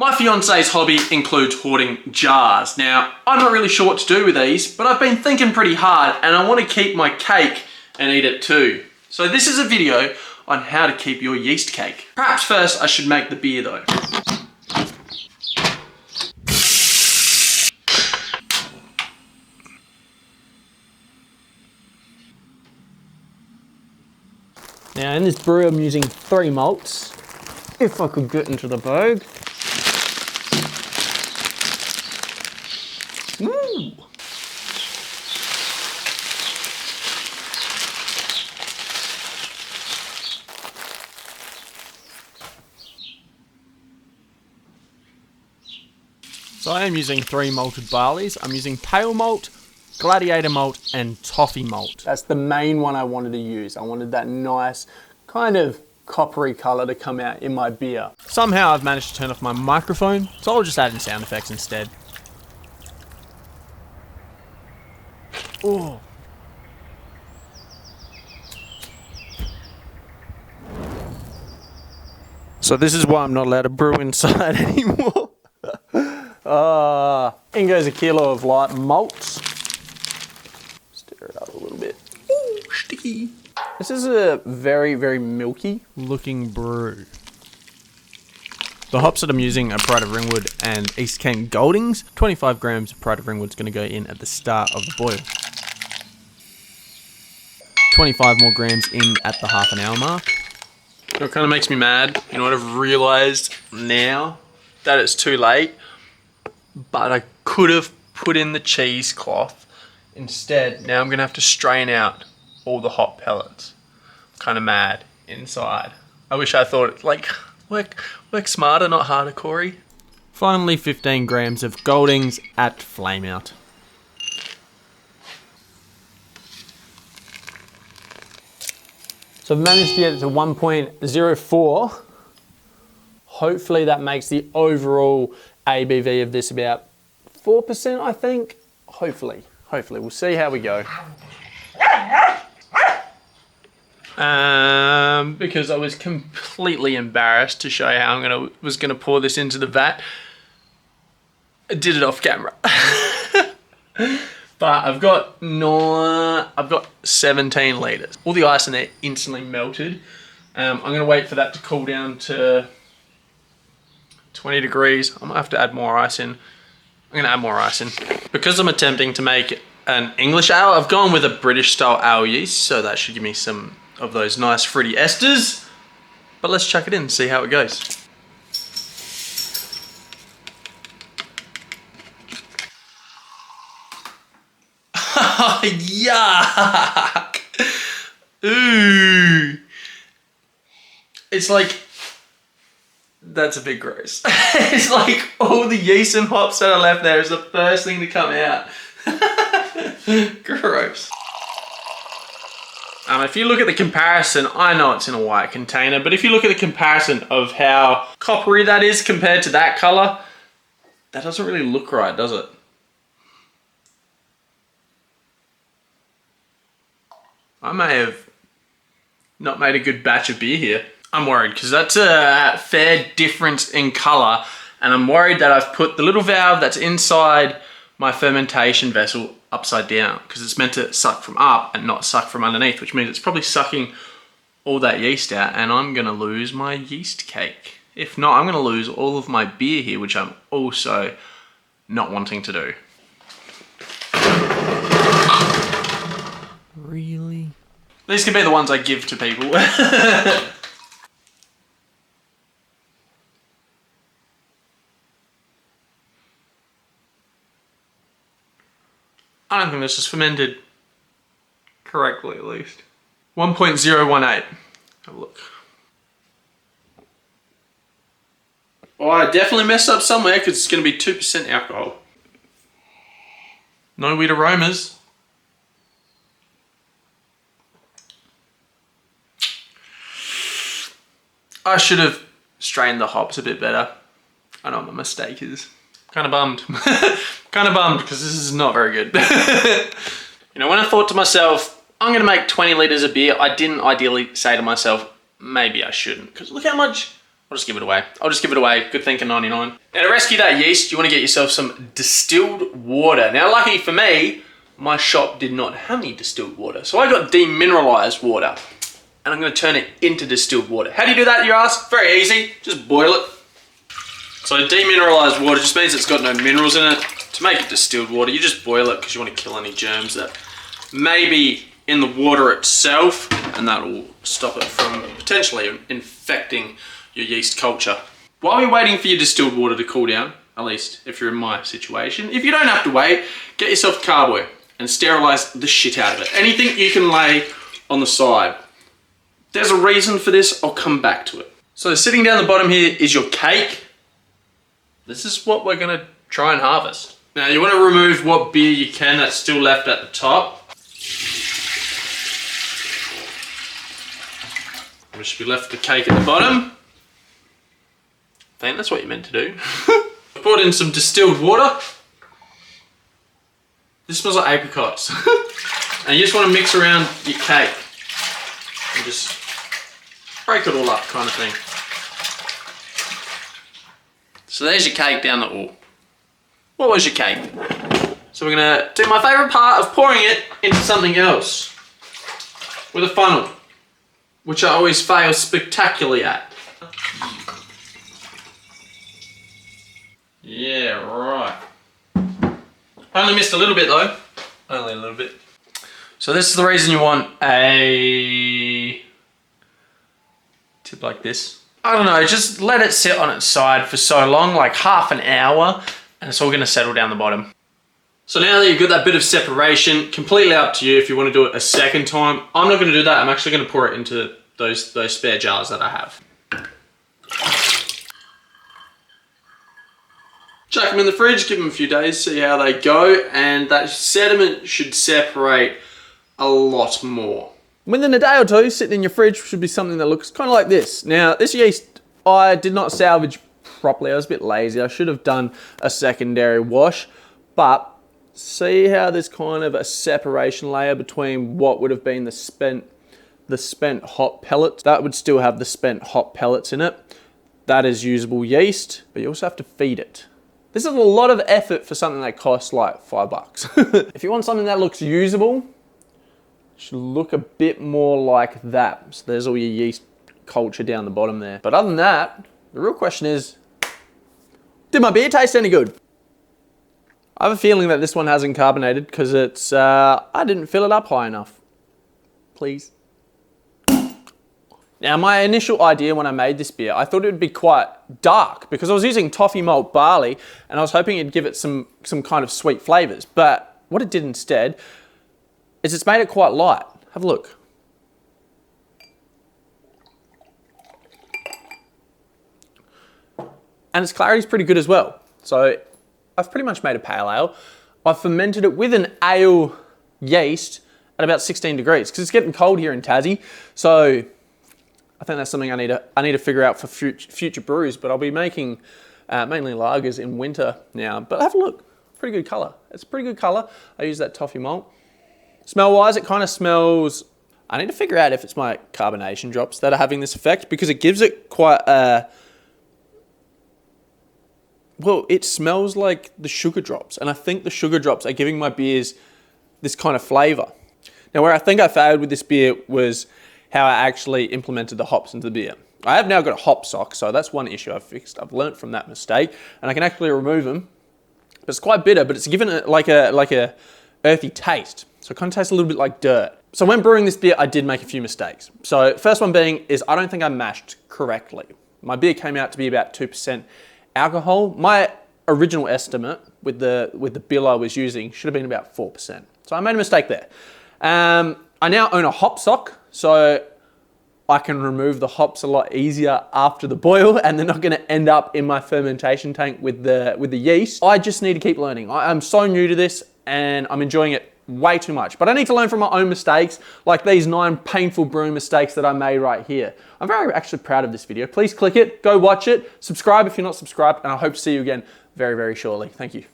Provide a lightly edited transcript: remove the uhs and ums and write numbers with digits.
My fiance's hobby includes hoarding jars. Now, I'm not really sure what to do with these, but I've been thinking pretty hard and I want to keep my cake and eat it too. So this is a video on how to keep your yeast cake. Perhaps first I should make the beer though. Now in this brew I'm using 3 malts, if I could get into the bag. Woo! So I am using 3 malted barleys. I'm using pale malt, gladiator malt and toffee malt. That's the main one I wanted to use. I wanted that nice kind of coppery colour to come out in my beer. Somehow I've managed to turn off my microphone, so I'll just add in sound effects instead. Oh. So this is why I'm not allowed to brew inside anymore. In goes a kilo of light malts. Stir it up a little bit. Ooh, sticky. This is a very, very milky looking brew. The hops that I'm using are Pride of Ringwood and East Kent Goldings. 25 grams of Pride of Ringwood is going to go in at the start of the boil. 25 more grams in at the half an hour mark. It kind of makes me mad. You know what I've realized now? That it's too late. But I could have put in the cheesecloth instead. Now I'm going to have to strain out all the hot pellets. Kind of mad inside. I wish I thought, like, work smarter, not harder, Corey. Finally, 15 grams of Goldings at flame out. So I've managed to get it to 1.04. Hopefully that makes the overall ABV of this about 4%, I think. Hopefully. We'll see how we go. Because I was completely embarrassed to show how I was gonna pour this into the vat. I did it off camera. But I've got 17 litres. All the ice in there instantly melted. I'm gonna wait for that to cool down to 20 degrees. I might have to add more ice in. I'm gonna add more ice in. Because I'm attempting to make an English ale, I've gone with a British style ale yeast, so that should give me some of those nice fruity esters. But let's chuck it in and see how it goes. Yuck! Ooh! It's like, that's a bit gross. It's like all the yeast and hops that are left there is the first thing to come out. Gross. If you look at the comparison, I know it's in a white container, but if you look at the comparison of how coppery that is compared to that color, that doesn't really look right, does it? I may have not made a good batch of beer here. I'm worried because that's a fair difference in color, and I'm worried that I've put the little valve that's inside my fermentation vessel upside down because it's meant to suck from up and not suck from underneath, which means it's probably sucking all that yeast out, and I'm gonna lose my yeast cake. If not, I'm gonna lose all of my beer here, which I'm also not wanting to do. Really? These can be the ones I give to people. I don't think this is fermented correctly, at least. 1.018. Have a look. Oh, I definitely messed up somewhere because it's going to be 2% alcohol. No weird aromas. I should have strained the hops a bit better. I know what my mistake is. Kind of bummed. Kind of bummed because this is not very good. You know, when I thought to myself, I'm going to make 20 litres of beer, I didn't ideally say to myself, maybe I shouldn't. Because look how much I'll just give it away. I'll just give it away. Good thinking, 99. Now, to rescue that yeast, you want to get yourself some distilled water. Now, lucky for me, my shop did not have any distilled water. So I got demineralized water. And I'm going to turn it into distilled water. How do you do that, you ask? Very easy. Just boil it. So demineralized water just means it's got no minerals in it. To make it distilled water, you just boil it because you want to kill any germs that may be in the water itself. And that will stop it from potentially infecting your yeast culture. While you're waiting for your distilled water to cool down, at least if you're in my situation, if you don't have to wait, get yourself carboy and sterilize the shit out of it. Anything you can lay on the side. There's a reason for this, I'll come back to it. So sitting down the bottom here is your cake. This is what we're gonna try and harvest. Now you wanna remove what beer you can that's still left at the top. We should be left the cake at the bottom. I think that's what you meant to do. Poured in some distilled water. This smells like apricots. And you just want to mix around your cake. And just break it all up kind of thing. So there's your cake down the hall. What was your cake? So we're going to do my favourite part of pouring it into something else. With a funnel. Which I always fail spectacularly at. Yeah, right. I only missed a little bit though. Only a little bit. So this is the reason you want a tip like this. I don't know, just let it sit on its side for so long, like half an hour, and it's all gonna settle down the bottom. So now that you've got that bit of separation, completely up to you if you want to do it a second time. I'm not gonna do that, I'm actually gonna pour it into those spare jars that I have. Chuck them in the fridge, give them a few days, see how they go, and that sediment should separate a lot more. Within a day or two, sitting in your fridge should be something that looks kind of like this. Now, this yeast, I did not salvage properly. I was a bit lazy. I should have done a secondary wash, but see how there's kind of a separation layer between what would have been the spent hop pellets. That would still have the spent hop pellets in it. That is usable yeast, but you also have to feed it. This is a lot of effort for something that costs like $5. If you want something that looks usable, it should look a bit more like that. So there's all your yeast culture down the bottom there. But other than that, the real question is, did my beer taste any good? I have a feeling that this one hasn't carbonated because it's, I didn't fill it up high enough. Please. Now, my initial idea when I made this beer, I thought it would be quite dark because I was using toffee malt barley and I was hoping it'd give it some kind of sweet flavors. But what it did instead is it's made it quite light. Have a look. And its clarity is pretty good as well. So I've pretty much made a pale ale. I've fermented it with an ale yeast at about 16 degrees because it's getting cold here in Tassie. So I think that's something I need to figure out for future brews, but I'll be making mainly lagers in winter now. But have a look, pretty good color. It's a pretty good color. I use that toffee malt. Smell-wise, it kind of smells. I need to figure out if it's my carbonation drops that are having this effect because it gives it quite a. Well, it smells like the sugar drops, and I think the sugar drops are giving my beers this kind of flavor. Now, where I think I failed with this beer was how I actually implemented the hops into the beer. I have now got a hop sock, so that's one issue I've fixed. I've learnt from that mistake, and I can actually remove them. But it's quite bitter, but it's given it like a earthy taste. So it kind of tastes a little bit like dirt. So when brewing this beer, I did make a few mistakes. So first one being is I don't think I mashed correctly. My beer came out to be about 2% alcohol. My original estimate with the bill I was using should have been about 4%. So I made a mistake there. I now own a hop sock, so I can remove the hops a lot easier after the boil, and they're not going to end up in my fermentation tank with the yeast. I just need to keep learning. I'm so new to this, and I'm enjoying it way too much. But I need to learn from my own mistakes, like these 9 painful brewing mistakes that I made right here. I'm very actually proud of this video. Please click it, go watch it, subscribe if you're not subscribed, and I hope to see you again very, very shortly. Thank you.